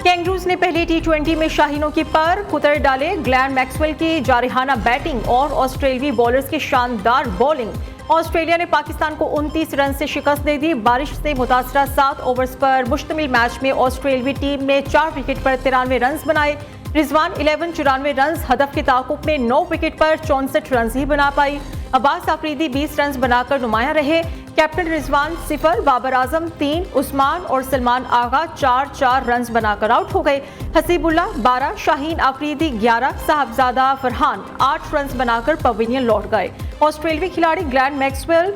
Kangaroos ने पहले T20 में शाहीनों की पर कुतर डाले। ग्लेन मैक्सवेल की जारहाना बैटिंग और ऑस्ट्रेलियाई बॉलर्स की शानदार बॉलिंग। ऑस्ट्रेलिया ने पाकिस्तान को 29 रन से शिकस्त दे दी। बारिश से मुतासरा 7 ओवर्स पर मुश्तमिल मैच में ऑस्ट्रेलियाई टीम ने 4 विकेट पर 93 रन बनाए। रिजवान 11 94 रन हदफ के ताकुब में 9 विकेट पर 64 रन ही बना पाई। अब्बास आफरीदी 20 रन बनाकर नुमाया रहे। कैप्टन रिजवान 0, बाबर आजम 3, उस्मान और सलमान आगा 4 रन बनाकर आउट हो गए। हसीबुल्ला 12, शाहीन आफरीदी 11, साहबजादा फरहान 8 रन बनाकर पवेलियन लौट गए। ऑस्ट्रेलियाई खिलाड़ी ग्लेन मैक्सवेल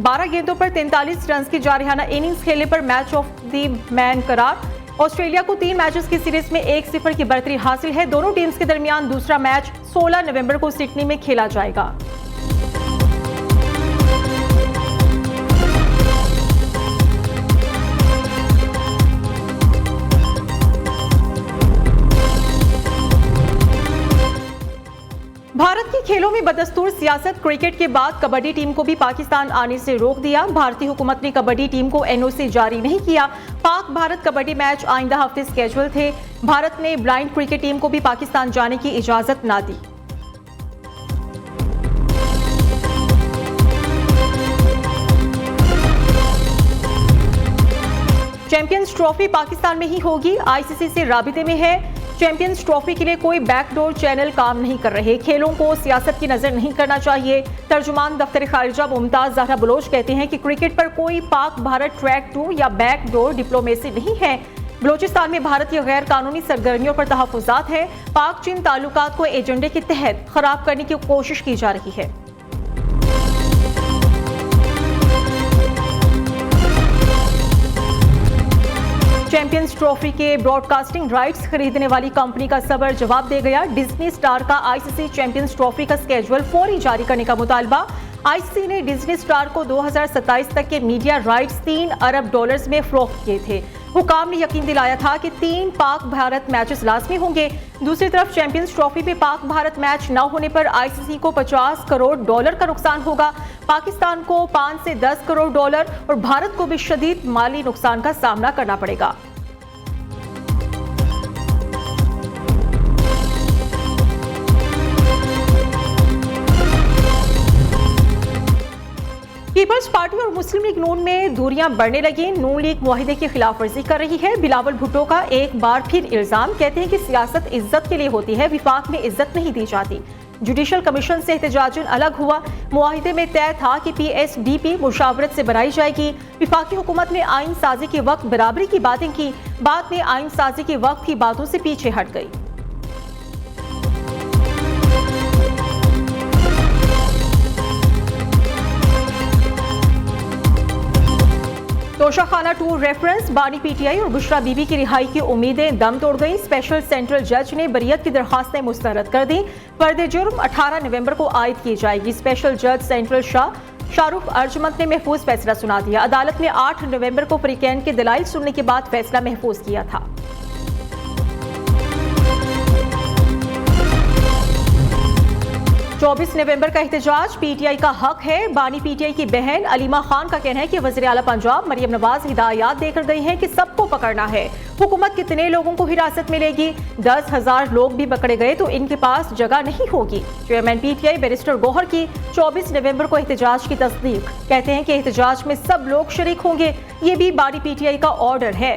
12 गेंदों पर 43 रन की जारहाना इनिंग्स खेलने पर मैच ऑफ द मैन करार। ऑस्ट्रेलिया को 3 मैचेस की सीरीज में 1-0 की बढ़तरी हासिल है। दोनों टीम्स के दरमियान दूसरा मैच 16 नवंबर को सिडनी में खेला जाएगा। भारत की खेलों में बदस्तूर सियासत। क्रिकेट के बाद कबड्डी टीम को भी पाकिस्तान आने से रोक दिया। भारतीय हुकूमत ने कबड्डी टीम को एनओसी जारी नहीं किया। पाक भारत कबड्डी मैच आइंदा हफ्ते स्केड्यूल थे। भारत ने ब्लाइंड क्रिकेट टीम को भी पाकिस्तान जाने की इजाजत ना दी। चैंपियंस ट्रॉफी पाकिस्तान में ही होगी। आईसीसी से राबिते में है। चैंपियंस ट्रॉफी के लिए कोई बैकडोर चैनल काम नहीं कर रहे। खेलों को सियासत की नजर नहीं करना चाहिए। तर्जुमान दफ्तर खारिजा मुमताज जहरा बलोच कहते हैं कि क्रिकेट पर कोई पाक भारत ट्रैक 2 या बैकडोर डिप्लोमेसी नहीं है। बलोचिस्तान में भारत की गैर कानूनी सरगर्मियों पर तहफुजात है। पाक चीन ताल्लुकात को एजेंडे के तहत खराब करने की कोशिश की जा रही है। चैंपियंस ट्रॉफी के ब्रॉडकास्टिंग राइट्स खरीदने वाली कंपनी का सबर जवाब दे गया। डिज्नी स्टार का आईसीसी चैंपियंस ट्रॉफी का स्केड्यूल फौरी जारी करने का मुतालबा। आईसीसी ने डिज्नी स्टार को 2027 तक के मीडिया राइट्स $3 अरब में फरोख्त किए थे। हुकाम ने यकीन दिलाया था कि 3 पाक भारत मैचेस लाजमी होंगे। दूसरी तरफ चैंपियंस ट्रॉफी में पाक भारत मैच न होने पर आईसीसी को $50 करोड़ का नुकसान होगा। पाकिस्तान को $5 से $10 करोड़ और भारत को भी शदीद माली नुकसान का सामना करना पड़ेगा। पीपल्स पार्टी और मुस्लिम लीग नून में दूरियां बढ़ने लगी। नून लीग मुआहिदे की खिलाफ वर्जी कर रही है। बिलावल भुट्टो का एक बार फिर इल्जाम। कहते हैं कि सियासत इज्जत के लिए होती है, विफाक में इज्जत नहीं दी जाती। जुडिशल कमीशन से एहतजाजन अलग हुआ। मुआहिदे में तय था कि पीएसडीपी मुशावरत से बनाई जाएगी। विफाकी हुकूमत ने आइन साजी के वक्त बराबरी की बातें की, बाद में आइन साजी के वक्त की बातों से पीछे हट गई। तोशा खाना 2 रेफरेंस। बानी पीटीआई और बुशरा बीबी की रिहाई की उम्मीदें दम तोड़ गई। स्पेशल सेंट्रल जज ने बरियत की दरखास्तें मुस्तरद कर दी। फर्द जुर्म 18 नवंबर को आयद की जाएगी। स्पेशल जज सेंट्रल शाहरुख अर्जमंद ने महफूज फैसला सुना दिया। अदालत ने 8 नवंबर को फ्रीकैन के दलाइल सुनने के बाद फैसला महफूज किया था। 24 नवंबर का एहतजाज पीटीआई का हक है। बानी पीटीआई की बहन अलीमा खान का कहना है कि वज़ीर आला पंजाब मरियम नवाज हिदायत देकर गई हैं कि सबको पकड़ना है। हुकूमत कितने लोगों को हिरासत मिलेगी? 10,000 लोग भी पकड़े गए तो इनके पास जगह नहीं होगी। चेयरमैन पीटीआई बैरिस्टर गौहर की 24 नवंबर को एहतजाज की तस्दीक। कहते हैं कि एहतजाज में सब लोग शरीक होंगे। ये भी बानी पीटीआई का ऑर्डर है।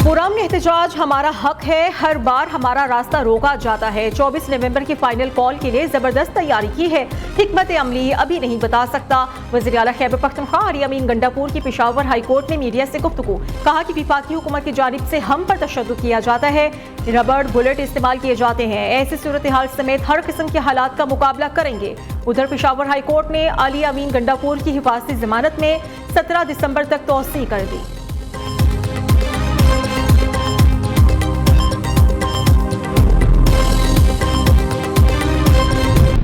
पुरअमन एहतजाज हमारा हक है, हर बार हमारा रास्ता रोका जाता है। 24 नवंबर की फाइनल कॉल के लिए जबरदस्त तैयारी की है। हिकमत अमली अभी नहीं बता सकता। वज़ीर आला खैबर पख्तूनख्वा आरिया अमीन गंडापुर की पेशावर हाई कोर्ट ने मीडिया से गुफ्तगू। कहा कि विफाकी हुकूमत की जानिब से हम पर तशद्दुद किया जाता है, रबड़ बुलेट इस्तेमाल किए जाते हैं। ऐसी सूरत हाल समेत हर किस्म के हालात का मुकाबला करेंगे। उधर पेशावर हाई कोर्ट ने आलिया अमीन गंडापुर की हिफाजती जमानत में 17 दिसंबर तक तौसी कर दी।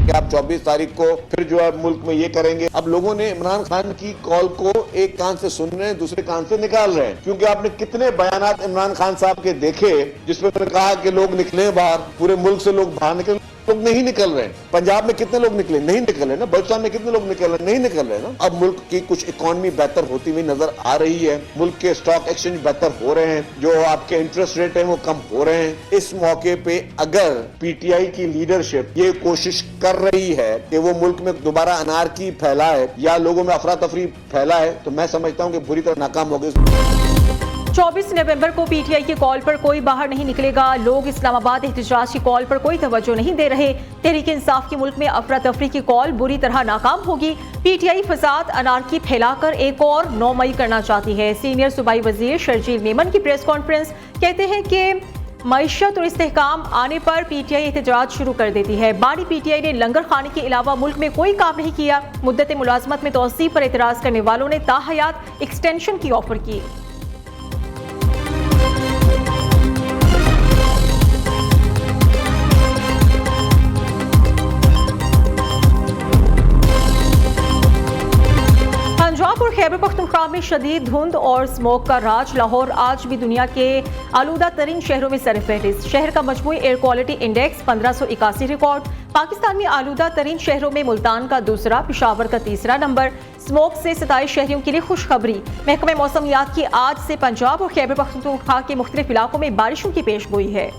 आप 24 तारीख को फिर जो है मुल्क में ये करेंगे। अब लोगों ने इमरान खान की कॉल को एक कान से सुन रहे हैं, दूसरे कान से निकाल रहे हैं, क्योंकि आपने कितने बयानात इमरान खान साहब के देखे जिसमें उन्होंने कहा कि लोग निकले बाहर, पूरे मुल्क से लोग बाहर निकले। लोग नहीं निकल रहे हैं। पंजाब में कितने लोग निकले, नहीं निकल रहे ना। बलूचिस्तान में कितने लोग निकल रहे, नहीं निकल रहे ना। अब मुल्क की कुछ इकोनॉमी बेहतर होती हुई नजर आ रही है, मुल्क के स्टॉक एक्सचेंज बेहतर हो रहे हैं, जो आपके इंटरेस्ट रेट है वो कम हो रहे हैं। इस मौके पे अगर पीटीआई की लीडरशिप ये कोशिश कर रही है कि वो मुल्क में दोबारा अनारकी फैलाए या लोगों में अफरा तफरी फैलाए, तो मैं समझता हूँ कि बुरी तरह नाकाम हो गई। 24 नवंबर को पीटीआई की कॉल पर कोई बाहर नहीं निकलेगा। लोग इस्लामाबाद एहतजाज की कॉल पर कोई तवज्जो नहीं दे रहे। तहरीक इंसाफ के मुल्क में अफरा तफरी की कॉल बुरी तरह नाकाम होगी। पीटीआई फसाद अनारकी फैलाकर एक और 9 मई करना चाहती है। सीनियर सूबाई वजीर शर्जील मेमन की प्रेस कॉन्फ्रेंस कहते हैं कि मईशत और इस्तेहकाम आने पर पीटीआई एहतजाज शुरू कर देती है। बानी पीटीआई ने लंगर खाने के अलावा मुल्क में कोई काम नहीं किया। मुद्दत मुलाजमत में तोसी पर एतराज करने वालों ने ताहयात एक्सटेंशन की ऑफर की। पंजाब और खैबर पख्तूनख्वा में शदीद धुंध और स्मोक का राज। लाहौर आज भी दुनिया के आलूदा तरीन शहरों में सरफहरिस्त। शहर का मजमूई air quality index 1581 record. Pakistan में आलूदा तरीन शहरों में मुल्तान का दूसरा, पिशावर का तीसरा नंबर। स्मोक से 27 शहरियों के लिए खुशखबरी। महकमे मौसमियात की आज से पंजाब और खैबर पख्तूनख्वा के मुख्तलिफ इलाकों में बारिशों की पेशगोई है।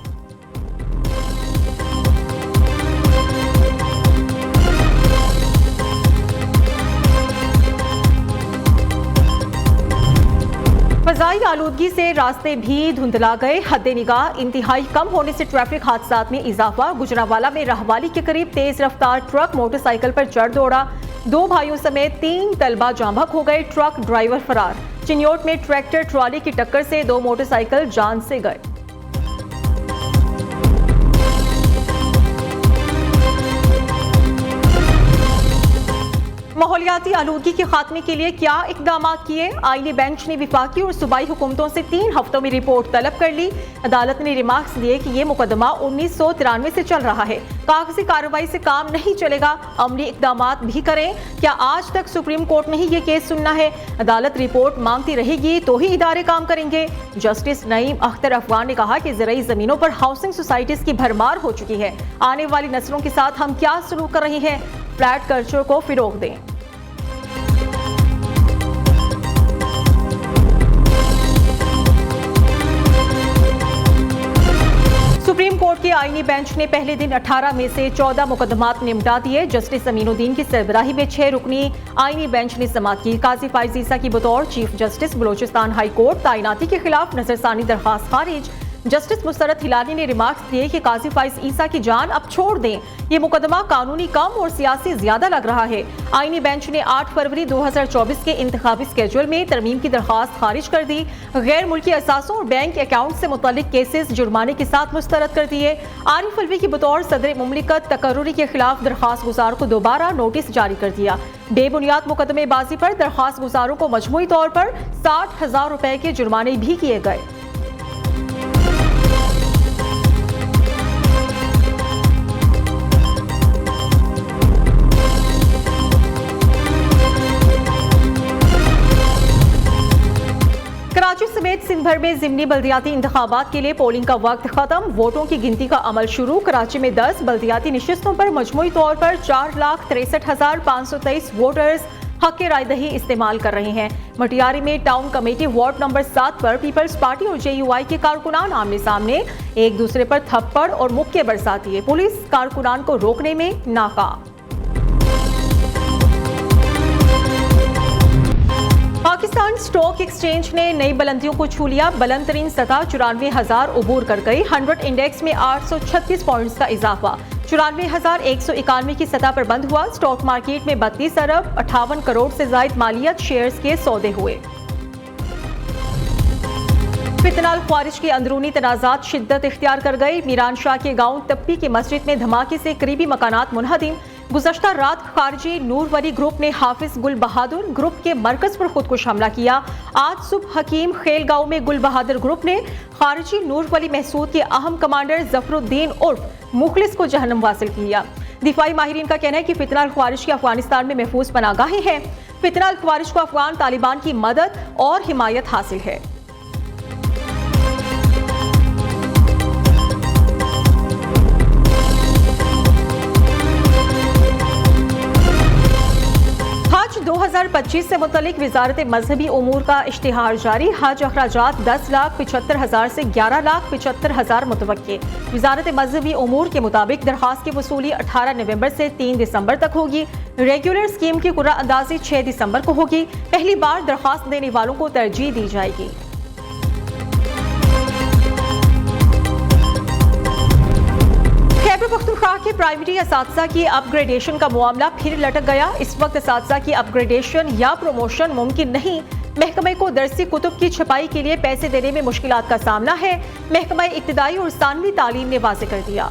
फजाई आलूदगी से रास्ते भी धुंधला गए। हद निगाह इंतहाई कम होने से ट्रैफिक हादसात में इजाफा। गुजरांवाला में रहवाली के करीब तेज रफ्तार ट्रक मोटरसाइकिल पर चढ़ दौड़ा। 2 भाइयों समेत 3 तलबा जांभक हो गए। ट्रक ड्राइवर फरार। चिन्योट में ट्रैक्टर ट्रॉली की टक्कर से 2 मोटरसाइकिल जान से गए। माहौलियाती आलूदगी के खात्मे के लिए क्या इकदाम किए? आईनी बेंच ने विफाकी और सूबाई हुकूमतों से 3 हफ्तों में रिपोर्ट तलब कर ली। अदालत ने रिमार्क्स दिए कि ये मुकदमा 1993 से चल रहा है। कागजी कार्रवाई से काम नहीं चलेगा, अमली इकदाम भी करें। क्या आज तक सुप्रीम कोर्ट ने ही ये केस सुनना है? अदालत रिपोर्ट मांगती रहेगी तो ही इदारे काम करेंगे। जस्टिस नईम अख्तर अफगान ने कहा कि ज़राई ज़मीनों पर हाउसिंग सोसाइटीज की भरमार हो चुकी है। आने वाली नस्लों के साथ हम क्या सलूक कर रहे हैं? फ्लैट कल्चर को फिरोग दें। सुप्रीम कोर्ट के आईनी बेंच ने पहले दिन 18 में से 14 मुकदमात निपटा दिए। जस्टिस अमीनुद्दीन की सरबराही में 6 रुकनी आईनी बेंच ने समाअत की। काजी फाइज ईसा की बतौर chief justice Balochistan high court तैनाती के खिलाफ नजरसानी दरखास्त खारिज। जस्टिस मुसरत हिलाली ने रिमार्क्स दिए कि काजी फाइज ईसा की जान अब छोड़ दें। ये मुकदमा कानूनी कम और सियासी ज्यादा लग रहा है। आईनी बेंच ने 8 फरवरी 2024 के इंतखाबी स्केड्यूल में तरमीम की दरखास्त खारिज कर दी। गैर मुल्की असासों और बैंक अकाउंट से मुतल्लिक केसेस जुर्माने के साथ मुस्तरद कर दिए। आरिफ अलवी की बतौर सदर मुमलिकत तकर्रुरी के खिलाफ दरखास्त गुजार को दोबारा नोटिस जारी कर दिया। बेबुनियाद मुकदमेबाजी पर दरखास्त गुजारों को मजमूई तौर पर 60,000 रुपए के जुर्माने भी किए गए। कराची समेत सिंध भर में ज़िमनी बल्दियाती इंतखाबात के लिए पोलिंग का वक्त खत्म। वोटों की गिनती का अमल शुरू। कराची में 10 बल्दियाती निशिस्तों पर मजमूई तौर पर 4,63,523 वोटर्स हक राय दही इस्तेमाल कर रहे हैं। मटियारी में टाउन कमेटी वार्ड नंबर 7 पर पीपल्स पार्टी और JUI के कारकुनान आमने सामने एक दूसरे पर थप्पड़ और मुक्के बरसा दिए। पुलिस कारकुनान को रोकने में नाकाम। पाकिस्तान स्टॉक एक्सचेंज ने नई बुलंदियों को छू लिया। बुलंद तरीन सतह 94,000 उबूर कर गई। 100 इंडेक्स में 836 पॉइंट्स का इजाफा 94,191 की सतह पर बंद हुआ। स्टॉक मार्केट में 32 अरब 58 करोड़ से जायद मालियत शेयर्स के सौदे हुए। फितनाल ख्वारिज के अंदरूनी तनाजात शिद्दत इख्तियार कर गए। मीरान शाह के गांव तप्पी की मस्जिद में धमाके से करीबी मकानात मुनहदिम। गुज़श्ता रात खारजी नूर वली ग्रुप ने हाफिज गुल बहादुर ग्रुप के मरकज पर खुदकुश हमला किया। आज सुबह हकीम खेल गांव में गुल बहादुर ग्रुप ने खारजी नूर वली महसूद के अहम कमांडर जफरुद्दीन उर्फ मुखलिस को जहन्नम वासिल किया। दिफाई माहिरीन का कहना है कि फितनाल ख्वारिज की अफगानिस्तान में महफूज पनागाहें हैं। फितनाल ख्वारिज को अफगान तालिबान की मदद और हिमायत हासिल है। 2025 से मुतलिक वजारत मजहबी उमूर का इश्तिहार जारी। हज अखराजात 10,75,000 से 11,75,000 मुतवक्के। वजारत मजहबी उमूर के मुताबिक दरखास्त की वसूली 18 नवंबर से 3 दिसंबर तक होगी। रेगुलर स्कीम की कुर्रा अंदाजी 6 दिसंबर को होगी। पहली बार दरखास्त देने वालों को तरजीह दी जाएगी। खैबर पख्तूनख्वा के प्राइमरी असातिज़ा की अपग्रेडेशन का मामला फिर लटक गया। इस वक्त असातिज़ा की अपग्रेडेशन या प्रमोशन मुमकिन नहीं। महकमे को दरसी कुतुब की छपाई के लिए पैसे देने में मुश्किलात का सामना है। महकमा इब्तिदाई और सानवी तालीम ने वाज़ेह कर दिया।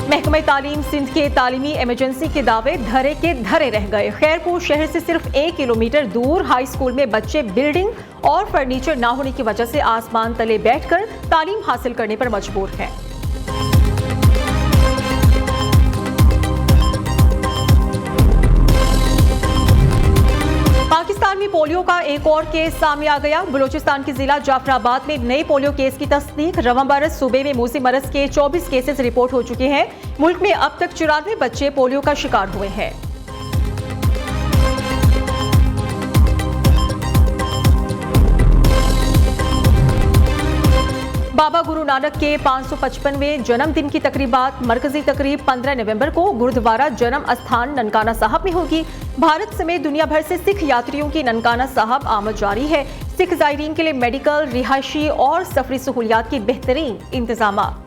महकमा तालीम सिंध के तालीमी इमरजेंसी के दावे धरे के धरे रह गए। खैरपुर शहर से सिर्फ 1 किलोमीटर दूर हाई स्कूल में बच्चे बिल्डिंग और फर्नीचर ना होने की वजह से आसमान तले बैठकर तालीम हासिल करने पर मजबूर हैं। पाकिस्तान में पोलियो का एक और केस सामने आ गया। बलूचिस्तान के जिला जाफराबाद में नए पोलियो केस की तस्दीक। रवां सूबे में मूसी मरज के 24 केसेस रिपोर्ट हो चुके हैं। मुल्क में अब तक 94 बच्चे पोलियो का शिकार हुए हैं। बाबा गुरु नानक के 555वें जन्मदिन की तकरीबात। मरकजी तकरीब 15 नवंबर को गुरुद्वारा जन्म अस्थान ननकाना साहब में होगी। भारत समेत दुनिया भर से सिख यात्रियों की ननकाना साहब आमद जारी है। सिख ज़ायरीन के लिए मेडिकल, रिहायशी और सफरी सहूलियात की बेहतरीन इंतजामात।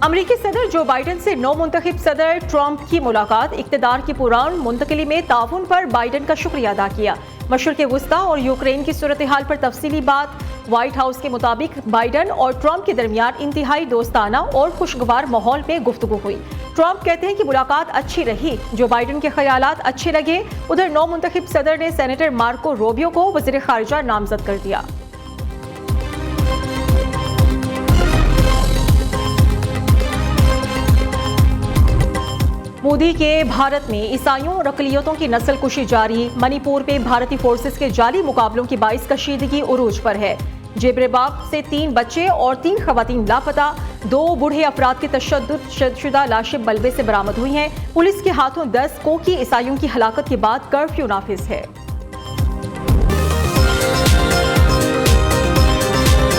अमरीकी सदर जो बाइडन से नौ मुंतखब सदर ट्रंप की मुलाकात। इक़्तिदार की पुरान मुंतकली में ताउन पर बाइडन का शुक्रिया अदा किया। मशरिक़ वुस्ता और यूक्रेन की सूरत हाल पर तफसीली बात। व्हाइट हाउस के मुताबिक बाइडन और ट्रंप के दरमियान इंतहाई दोस्ताना और खुशगवार माहौल में गुफ्तगू हुई। ट्रंप कहते हैं कि मुलाकात अच्छी रही। जो बाइडन के ख्यालात अच्छे लगे। उधर नौ मुंतखब सदर ने सेनेटर मार्को रूबियो को वज़ीर ख़ारिजा नामजद कर दिया। मोदी के भारत में ईसाइयों और अक़लियतों की नस्ल कुशी जारी। मणिपुर में भारतीय फोर्सेस के जाली मुकाबलों की बाइस कशीदगी उरूज पर है। जेबरेबाग से 3 बच्चे और 3 खवातीन लापता। 2 बूढ़े अफराद की तशद्दुद लाशें मलबे से बरामद हुई हैं। पुलिस के हाथों 10 कोकी ईसाइयों की हलाकत के बाद कर्फ्यू नाफिज है।